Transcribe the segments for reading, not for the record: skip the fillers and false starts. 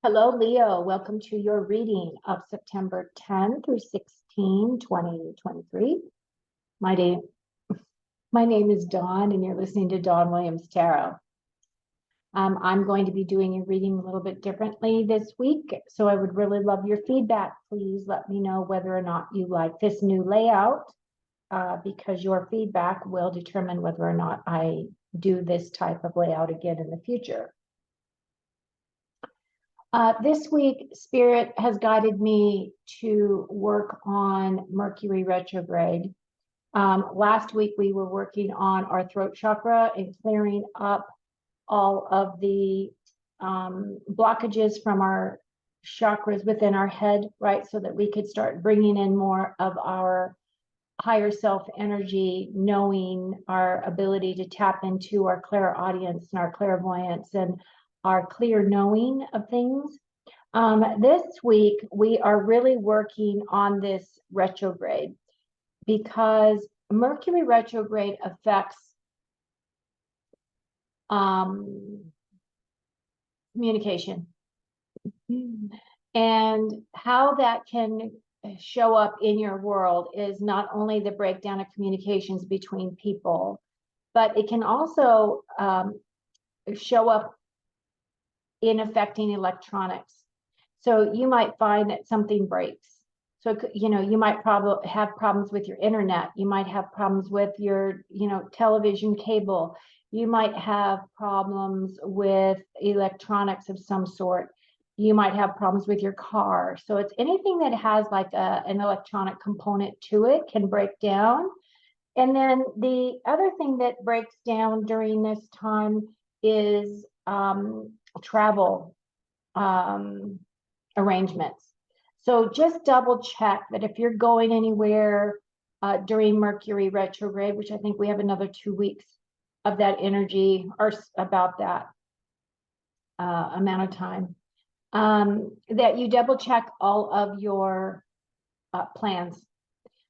Hello, Leo. Welcome to your reading of September 10 through 16, 2023. My name, my name is Dawn, and you're listening to Dawn Williams Tarot. I'm going to be doing your reading a little bit differently this week, so I would really love your feedback. Please let me know whether or not you like this new layout, because your feedback will determine whether or not I do this type of layout again in the future. This week, Spirit has guided me to work on Mercury retrograde. Last week, we were working on our throat chakra and clearing up all of the blockages from our chakras within our head, right? So that we could start bringing in more of our higher self energy, knowing our ability to tap into our clairaudience and our clairvoyance and our clear knowing of things. This week, we are really working on this retrograde because Mercury retrograde affects communication. And how that can show up in your world is not only the breakdown of communications between people, but it can also show up in affecting electronics. So you might find that something breaks. So, you might probably have problems with your internet. You might have problems with your, television cable. You might have problems with electronics of some sort. You might have problems with your car. So it's anything that has like an electronic component to it can break down. And then the other thing that breaks down during this time is travel arrangements. So just double check that if you're going anywhere during Mercury retrograde, which I think we have another 2 weeks of that energy or about that amount of time, that you double check all of your plans.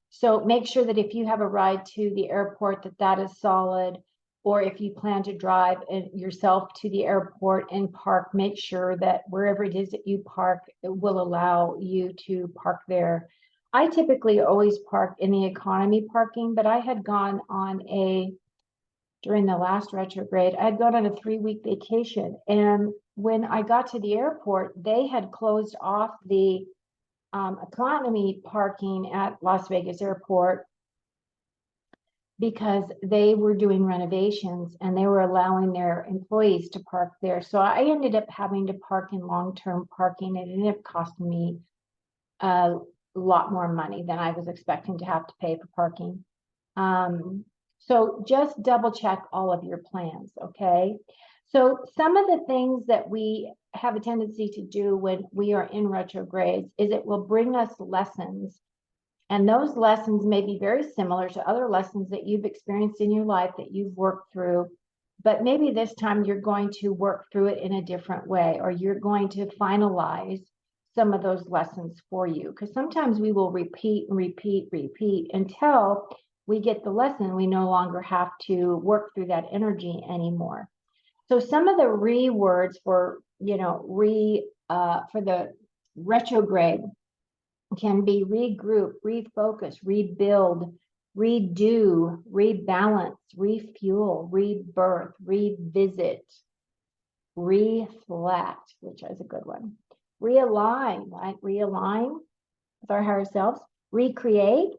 So make sure that if you have a ride to the airport, that is solid. Or if you plan to drive yourself to the airport and park, make sure that wherever it is that you park, it will allow you to park there. I typically always park in the economy parking, but I had gone on during the last retrograde, I had gone on a 3-week vacation. And when I got to the airport, they had closed off the economy parking at Las Vegas Airport because they were doing renovations and they were allowing their employees to park there. So I ended up having to park in long-term parking. It ended up costing me a lot more money than I was expecting to have to pay for parking. So just double check all of your plans, okay? So some of the things that we have a tendency to do when we are in retrogrades is it will bring us lessons. And those lessons may be very similar to other lessons that you've experienced in your life that you've worked through, but maybe this time you're going to work through it in a different way, or you're going to finalize some of those lessons for you. Because sometimes we will repeat until we get the lesson. We no longer have to work through that energy anymore. So some of the words for, for the retrograde can be regroup, refocus, rebuild, redo, rebalance, refuel, rebirth, revisit, reflect, which is a good one, realign, right? Realign with our higher selves, recreate.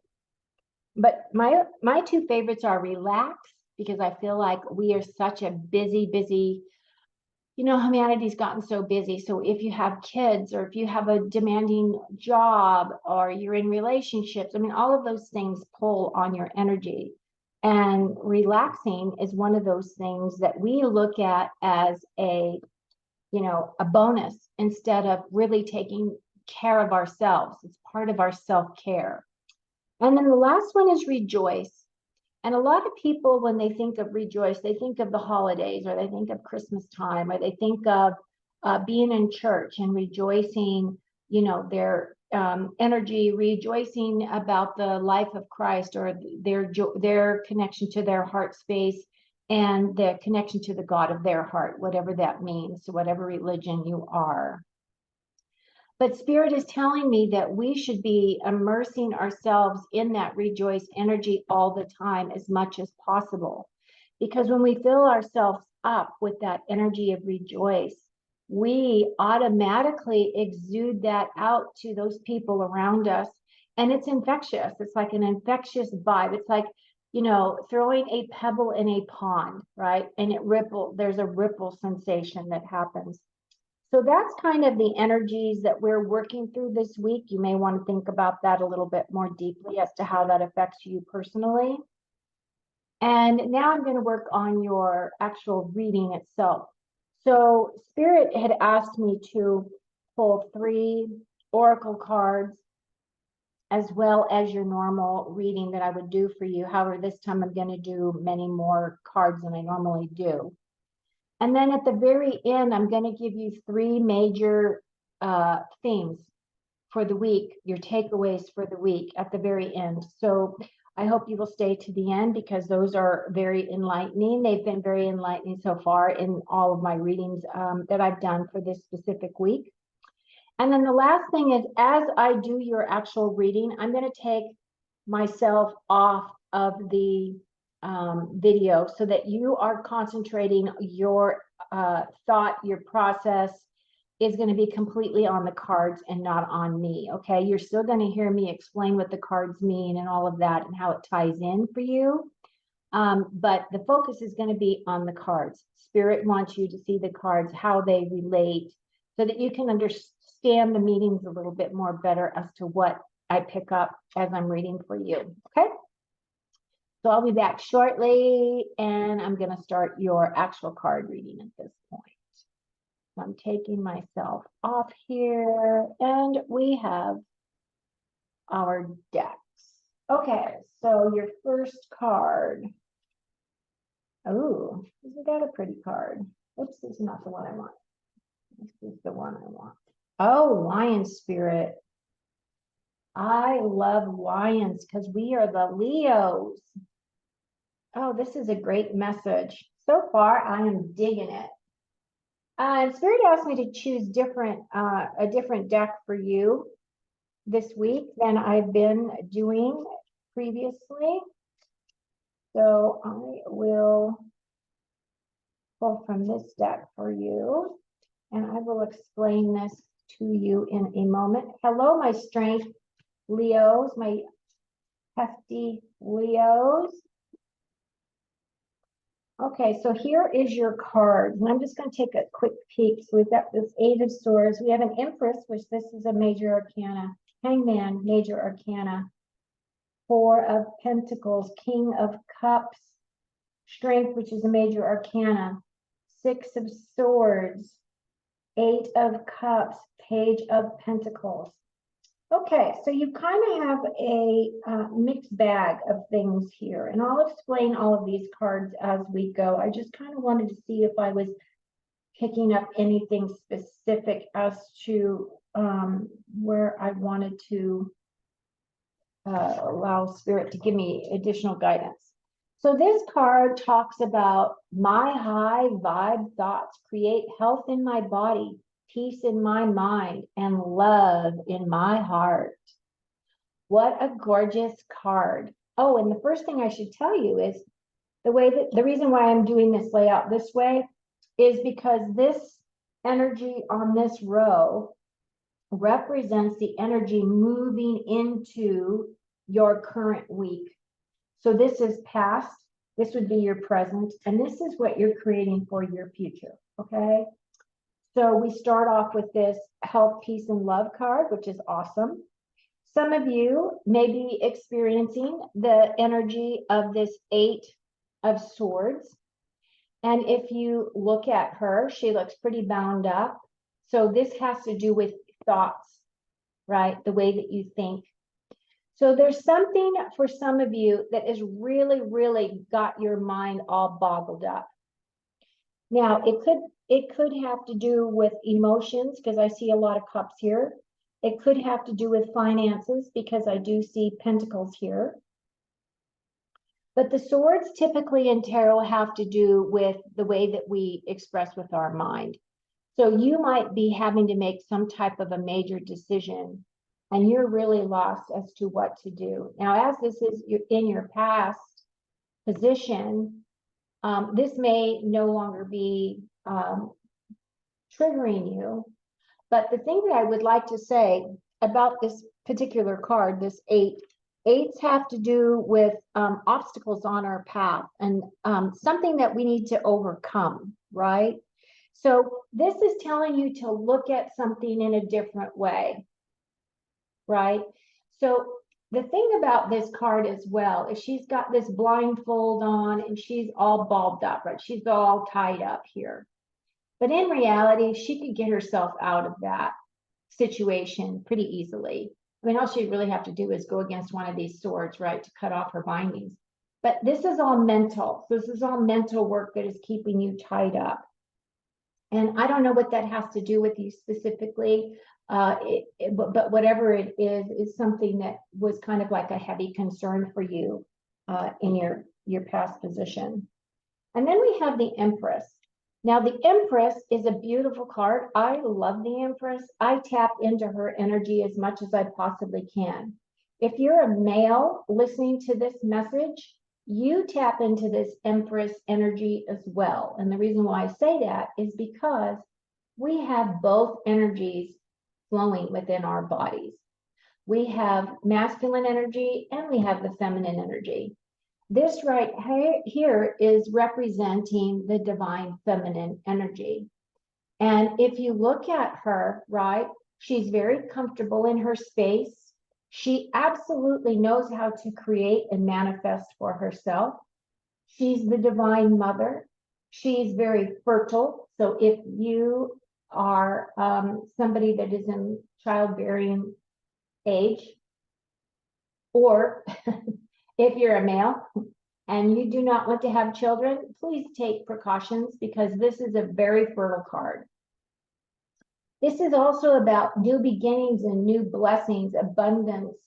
But my two favorites are relax, because I feel like we are such a busy, humanity's gotten so busy. So if you have kids, or if you have a demanding job, or you're in relationships, all of those things pull on your energy. And relaxing is one of those things that we look at as a bonus instead of really taking care of ourselves. It's part of our self-care. And then the last one is rejoice. And a lot of people, when they think of rejoice, they think of the holidays, or they think of Christmas time, or they think of being in church and rejoicing, their energy, rejoicing about the life of Christ, or their connection to their heart space and the connection to the God of their heart, whatever that means, so whatever religion you are. But Spirit is telling me that we should be immersing ourselves in that rejoice energy all the time as much as possible. Because when we fill ourselves up with that energy of rejoice, we automatically exude that out to those people around us. And it's infectious. It's like an infectious vibe. It's like, you know, throwing a pebble in a pond, right? And there's a ripple sensation that happens. So that's kind of the energies that we're working through this week. You may want to think about that a little bit more deeply as to how that affects you personally. And now I'm going to work on your actual reading itself. So Spirit had asked me to pull 3 oracle cards as well as your normal reading that I would do for you. However, this time I'm going to do many more cards than I normally do. And then at the very end, I'm going to give you 3 major themes for the week, your takeaways for the week at the very end. So I hope you will stay to the end because those are very enlightening. They've been very enlightening so far in all of my readings that I've done for this specific week. And then the last thing is, as I do your actual reading, I'm going to take myself off of the video so that you are concentrating your thought, your process is going to be completely on the cards and not on me. Okay, you're still going to hear me explain what the cards mean and all of that and how it ties in for you. But the focus is going to be on the cards. Spirit wants you to see the cards, how they relate, so that you can understand the meanings a little bit more better as to what I pick up as I'm reading for you. Okay. So I'll be back shortly and I'm going to start your actual card reading at this point. So I'm taking myself off here and we have our decks. Okay, so your first card. Oh, isn't that a pretty card? Oops, this is not the one I want. This is the one I want. Oh, Lion Spirit. I love lions because we are the Leos. Oh, this is a great message. So far, I am digging it. And Spirit asked me to choose a different deck for you this week than I've been doing previously. So I will pull from this deck for you, and I will explain this to you in a moment. Hello, my strength Leos, my hefty Leos. Okay, so here is your cards, and I'm just going to take a quick peek. So we've got this 8 of Swords. We have an Empress, which this is a major arcana. Hangman, major arcana. 4 of Pentacles, King of Cups. Strength, which is a major arcana. 6 of Swords. 8 of Cups, Page of Pentacles. Okay, so you kind of have a mixed bag of things here, and I'll explain all of these cards as we go. I just kind of wanted to see if I was picking up anything specific as to where I wanted to allow Spirit to give me additional guidance. So this card talks about my high vibe thoughts create health in my body, peace in my mind, and love in my heart. What a gorgeous card. Oh, and the first thing I should tell you is the reason why I'm doing this layout this way is because this energy on this row represents the energy moving into your current week. So this is past, this would be your present, and this is what you're creating for your future, okay? So we start off with this health, peace, and love card, which is awesome. Some of you may be experiencing the energy of this 8 of Swords. And if you look at her, she looks pretty bound up. So this has to do with thoughts, right? The way that you think. So there's something for some of you that has really, really got your mind all boggled up. Now, it could have to do with emotions because I see a lot of cups here. It could have to do with finances because I do see pentacles here. But the swords typically in tarot have to do with the way that we express with our mind. So you might be having to make some type of a major decision, and you're really lost as to what to do. Now, as this is in your past position, this may no longer be triggering you. But the thing that I would like to say about this particular card, this 8, 8s have to do with obstacles on our path and something that we need to overcome, right? So this is telling you to look at something in a different way, right? So the thing about this card as well is she's got this blindfold on and she's all balled up, right? She's all tied up here. But in reality, she could get herself out of that situation pretty easily. I mean, all she'd really have to do is go against one of these swords, right, to cut off her bindings. But this is all mental. This is all mental work that is keeping you tied up. And I don't know what that has to do with you specifically, but whatever it is something that was kind of like a heavy concern for you in your past position. And then we have the Empress. Now, the Empress is a beautiful card. I love the Empress. I tap into her energy as much as I possibly can. If you're a male listening to this message, you tap into this Empress energy as well. And the reason why I say that is because we have both energies flowing within our bodies. We have masculine energy and we have the feminine energy. This right here is representing the divine feminine energy. And if you look at her, right, she's very comfortable in her space. She absolutely knows how to create and manifest for herself. She's the divine mother. She's very fertile. So if you are somebody that is in childbearing age, or if you're a male and you do not want to have children, please take precautions because this is a very fertile card. This is also about new beginnings and new blessings, abundance,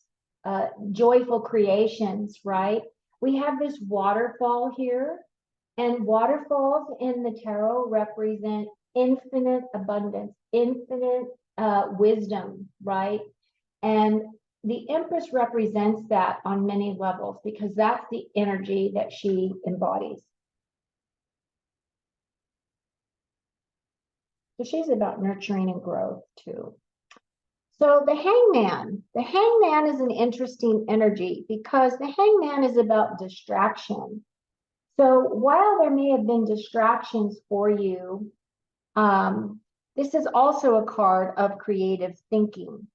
joyful creations, right? We have this waterfall here, and waterfalls in the tarot represent infinite abundance, infinite wisdom, right? And the Empress represents that on many levels because that's the energy that she embodies. So she's about nurturing and growth too. So the Hangman is an interesting energy because the Hangman is about distraction. So while there may have been distractions for you, this is also a card of creative thinking.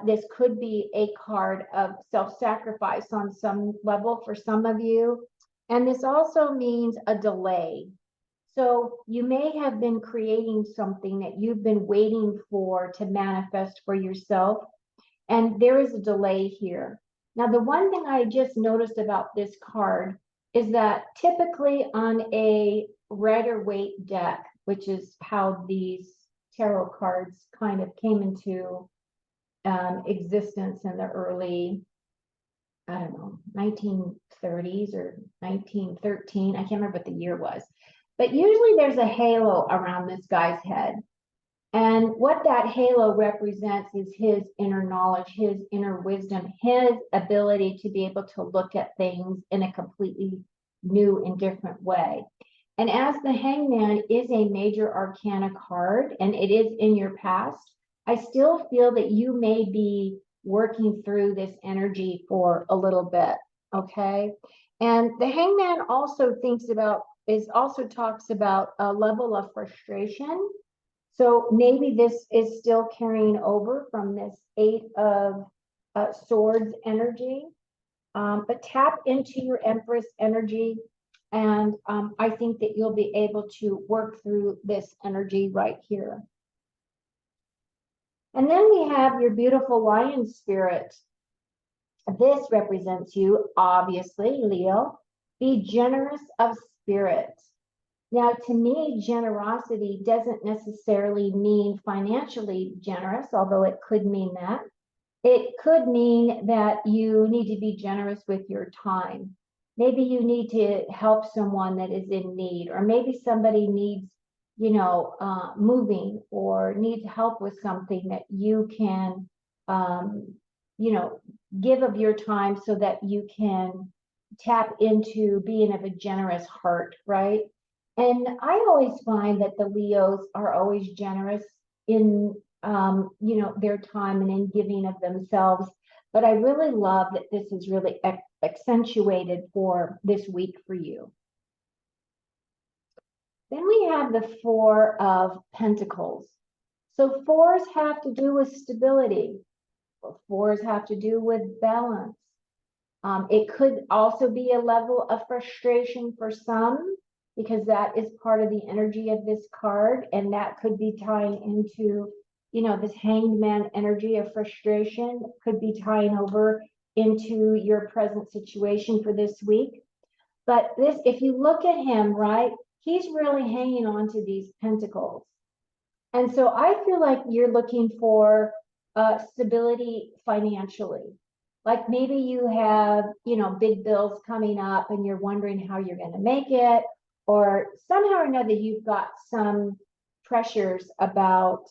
This could be a card of self-sacrifice on some level for some of you. And this also means a delay. So you may have been creating something that you've been waiting for to manifest for yourself. And there is a delay here. Now, the one thing I just noticed about this card is that typically on a Rider-Waite deck, which is how these tarot cards kind of came into existence in the early, I don't know, 1930s or 1913. I can't remember what the year was. But usually there's a halo around this guy's head. And what that halo represents is his inner knowledge, his inner wisdom, his ability to be able to look at things in a completely new and different way. And as the Hangman is a major arcana card, and it is in your past, I still feel that you may be working through this energy for a little bit, okay? And the Hangman also talks about a level of frustration. So maybe this is still carrying over from this 8 of Swords energy, but tap into your Empress energy. And I think that you'll be able to work through this energy right here. And then we have your beautiful lion spirit. This represents you, obviously, Leo. Be generous of spirit. Now, to me, generosity doesn't necessarily mean financially generous, although it could mean that. It could mean that you need to be generous with your time. Maybe you need to help someone that is in need, or maybe somebody needs moving or need help with something, that you can, give of your time so that you can tap into being of a generous heart, right? And I always find that the Leos are always generous in, their time and in giving of themselves. But I really love that this is really accentuated for this week for you. Then we have the Four of Pentacles. So fours have to do with stability. Fours have to do with balance. It could also be a level of frustration for some, because that is part of the energy of this card, and that could be tying into, this Hanged Man energy of frustration could be tying over into your present situation for this week. But this, if you look at him, right, he's really hanging on to these pentacles. And so I feel like you're looking for stability financially. Like maybe you have, big bills coming up and you're wondering how you're going to make it, or somehow or another you've got some pressures about,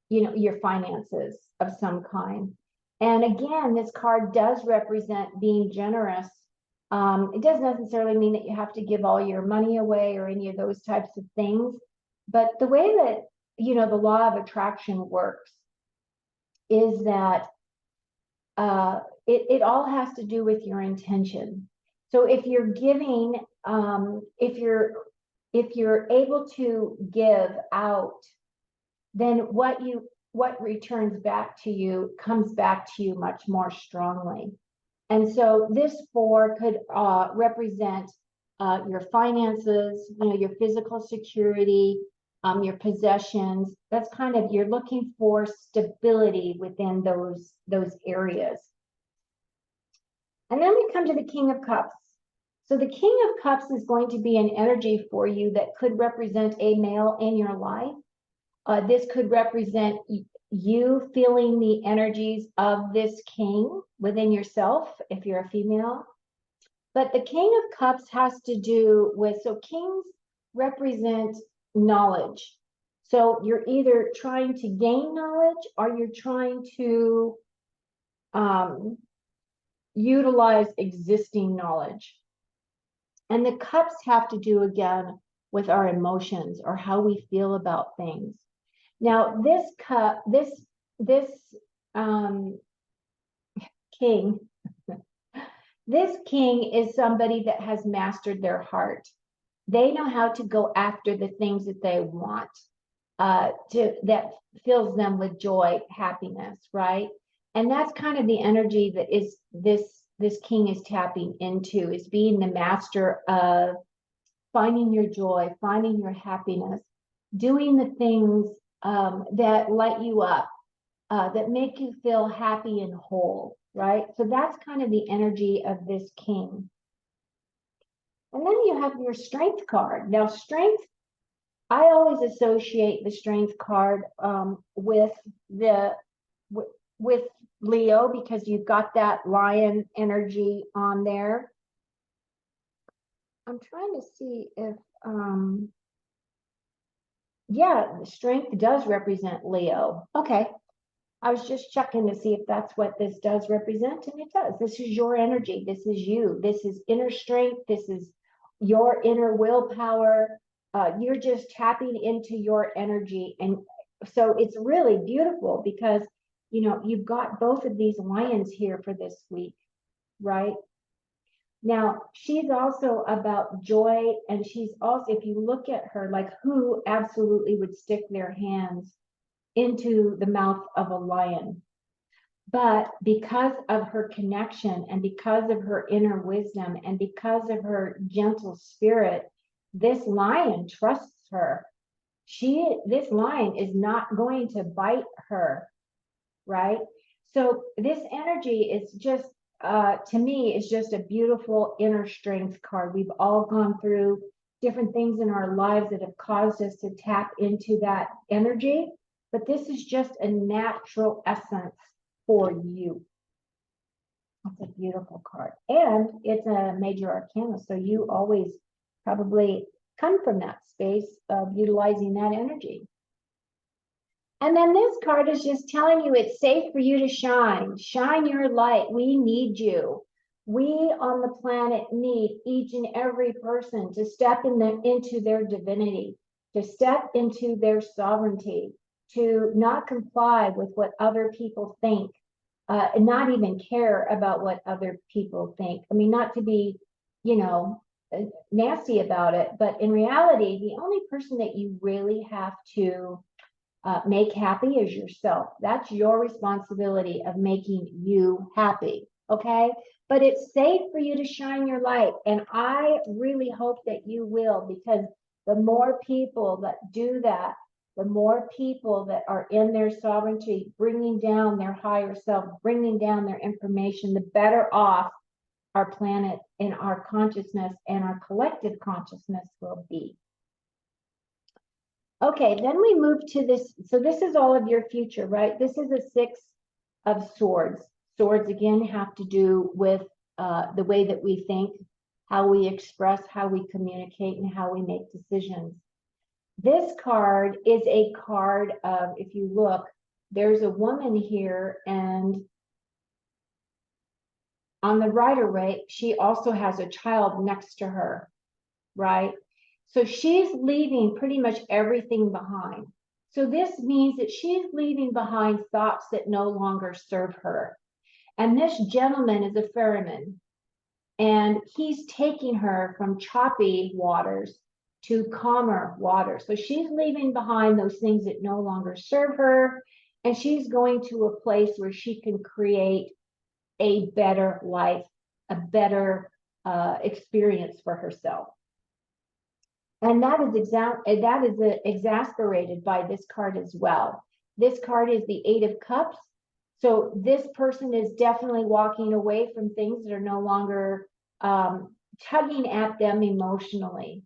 your finances of some kind. And again, this card does represent being generous. It doesn't necessarily mean that you have to give all your money away or any of those types of things. But the way that, the law of attraction works is that it all has to do with your intention. So if you're giving, if you're able to give out, then what returns back to you comes back to you much more strongly. And so this four could represent your finances, your physical security, your possessions. That's kind of, you're looking for stability within those areas. And then we come to the King of Cups. So the King of Cups is going to be an energy for you that could represent a male in your life. This could represent you feeling the energies of this king within yourself, if you're a female. But the King of Cups has to do with, so kings represent knowledge. So you're either trying to gain knowledge or you're trying to utilize existing knowledge. And the cups have to do again with our emotions or how we feel about things. Now, this cup, this king, this king is somebody that has mastered their heart. They know how to go after the things that they want, that fills them with joy, happiness, right? And that's kind of the energy that is this king is tapping into, is being the master of finding your joy, finding your happiness, doing the things that light you up, that make you feel happy and whole, right? So that's kind of the energy of this king. And then you have your Strength card. Now, Strength, I always associate the Strength card with Leo, because you've got that lion energy on there. I'm trying to see if, yeah, Strength does represent Leo. Okay. I was just checking to see if that's what this does represent, and it does. This is your energy. This is you. This is inner strength. This is your inner willpower. You're just tapping into your energy. And so it's really beautiful because, you've got both of these lions here for this week, right? Now, she's also about joy, and she's also, if you look at her, like, who absolutely would stick their hands into the mouth of a lion? But because of her connection and because of her inner wisdom and because of her gentle spirit, this lion trusts her. This lion is not going to bite her, right? So this energy is just, to me, is just a beautiful inner strength card. We've all gone through different things in our lives that have caused us to tap into that energy, but this is just a natural essence for you. It's a beautiful card, and it's a major arcana, so you always probably come from that space of utilizing that energy. And then this card is just telling you it's safe for you to shine. Shine your light. We need you. We on the planet need each and every person to step into their divinity, to step into their sovereignty, to not comply with what other people think, and not even care about what other people think. I mean, not to be, nasty about it, but in reality, the only person that you really have to make happy is yourself. That's your responsibility of making you happy. Okay. But it's safe for you to shine your light. And I really hope that you will, because the more people that do that, the more people that are in their sovereignty, bringing down their higher self, bringing down their information, the better off our planet and our consciousness and our collective consciousness will be. Okay, then we move to this. So this is all of your future, right? This is a 6 of swords. Swords, again, have to do with the way that we think, how we express, how we communicate, and how we make decisions. This card is a card of, if you look, there's a woman here, and on the Rider-Waite, she also has a child next to her, right? So she's leaving pretty much everything behind. So this means that she's leaving behind thoughts that no longer serve her. And this gentleman is a ferryman, and he's taking her from choppy waters to calmer water. So she's leaving behind those things that no longer serve her, and she's going to a place where she can create a better life, a better experience for herself. And that is exasperated by this card as well. This card is the 8 of Cups. So this person is definitely walking away from things that are no longer tugging at them emotionally.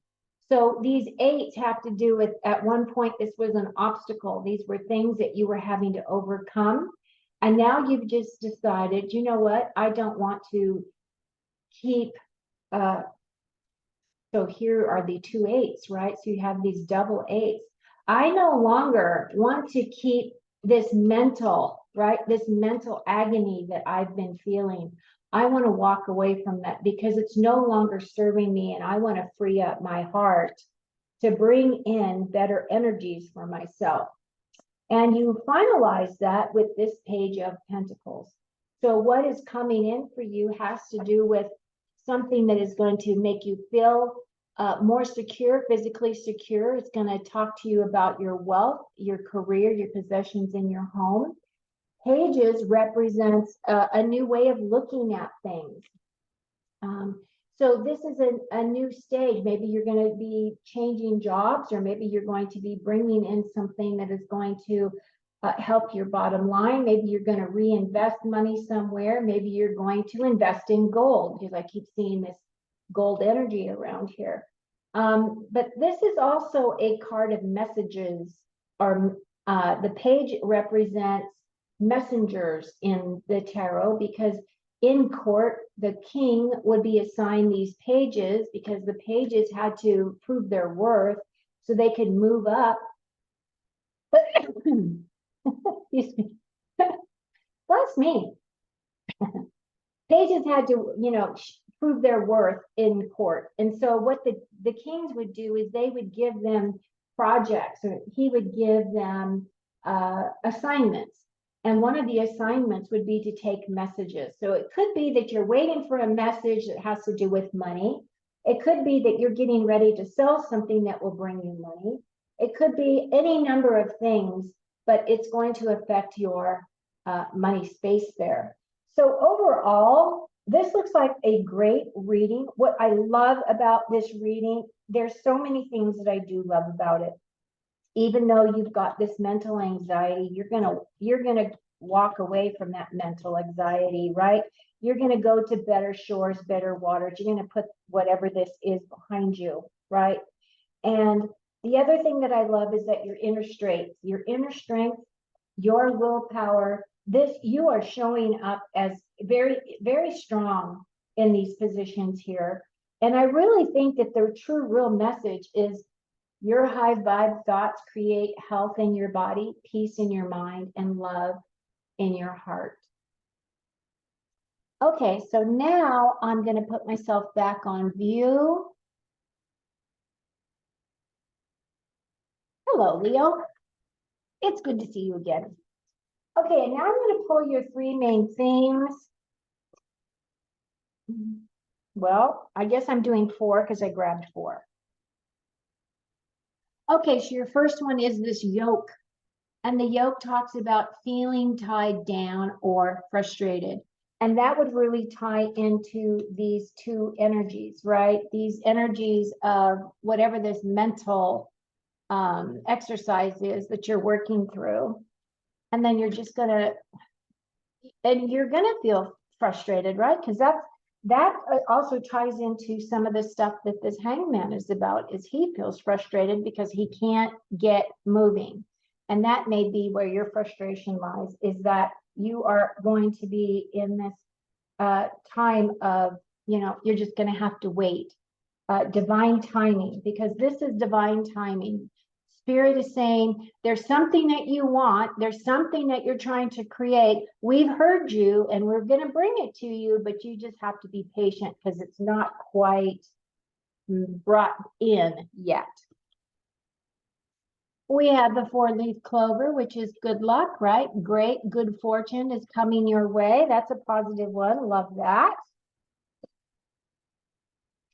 So these 8s have to do with, at one point, this was an obstacle. These were things that you were having to overcome. And now you've just decided, you know what? I don't want to keep, so here are the 2 8s, right? So you have these double 8s. I no longer want to keep this mental, right? This mental agony that I've been feeling. I want to walk away from that because it's no longer serving me, and I want to free up my heart to bring in better energies for myself. And you finalize that with this Page of Pentacles. So what is coming in for you has to do with something that is going to make you feel more secure, physically secure. It's going to talk to you about your wealth, your career, your possessions in your home. Pages represents a new way of looking at things. So this is a new stage. Maybe you're going to be changing jobs, or maybe you're going to be bringing in something that is going to help your bottom line. Maybe you're going to reinvest money somewhere. Maybe you're going to invest in gold, because I keep seeing this gold energy around here. But this is also a card of messages, or the page represents messengers in the tarot, because in court, the king would be assigned these pages because the pages had to prove their worth so they could move up. Excuse me. Bless me. Pages had to, prove their worth in court. And so what the kings would do is they would give them projects, or he would give them assignments. And one of the assignments would be to take messages. So it could be that you're waiting for a message that has to do with money. It could be that you're getting ready to sell something that will bring you money. It could be any number of things, but it's going to affect your money space there. So overall, this looks like a great reading. What I love about this reading, there's so many things that I do love about it. Even though you've got this mental anxiety, you're gonna walk away from that mental anxiety, right? You're gonna go to better shores, better waters. You're gonna put whatever this is behind you, right? And the other thing that I love is that your inner strength, your willpower, you are showing up as very, very strong in these positions here. And I really think that the true real message is your high vibe thoughts create health in your body, peace in your mind, and love in your heart. Okay, so now I'm going to put myself back on view. Hello, Leo. It's good to see you again. Okay, and now I'm going to pull your three main themes. Well, I guess I'm doing four because I grabbed four. Okay, so your first one is this yoke. And the yoke talks about feeling tied down or frustrated. And that would really tie into these two energies, right? These energies of whatever this mental exercise is that you're working through. And then you're just gonna, and you're gonna feel frustrated, right? Because that also ties into some of the stuff that this hangman is about, is he feels frustrated because he can't get moving. And that may be where your frustration lies, is that you are going to be in this time of, you're just going to have to wait. Divine timing, because this is divine timing. Spirit is saying, there's something that you want, there's something that you're trying to create. We've heard you and we're going to bring it to you, but you just have to be patient because it's not quite brought in yet. We have the four-leaf clover, which is good luck, right? Great, good fortune is coming your way. That's a positive one. Love that.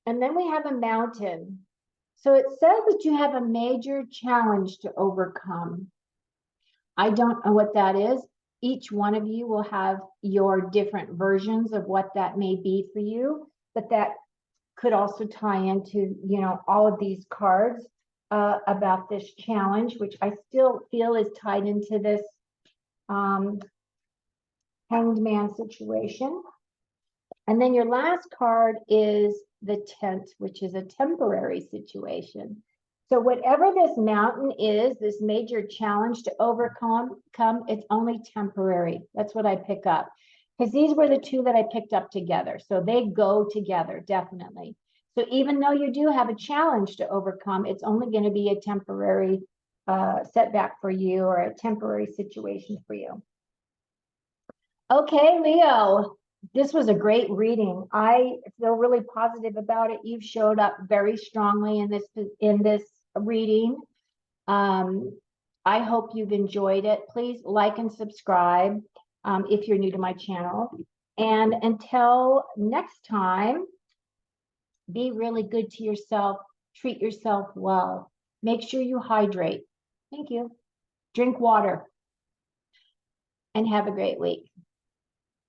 And then we have a mountain. So it says that you have a major challenge to overcome. I don't know what that is. Each one of you will have your different versions of what that may be for you, but that could also tie into, all of these cards about this challenge, which I still feel is tied into this hanged man situation. And then your last card is the tent, which is a temporary situation. So whatever this mountain is, this major challenge to overcome, it's only temporary. That's what I pick up. Because these were the two that I picked up together. So they go together, definitely. So even though you do have a challenge to overcome, it's only going to be a temporary setback for you, or a temporary situation for you. Okay, Leo, this was a great reading. I feel really positive about it. You've showed up very strongly in this reading. I hope you've enjoyed it. Please like and subscribe if you're new to my channel. And until next time, be really good to yourself. Treat yourself well. Make sure you hydrate. Thank you. Drink water. And have a great week.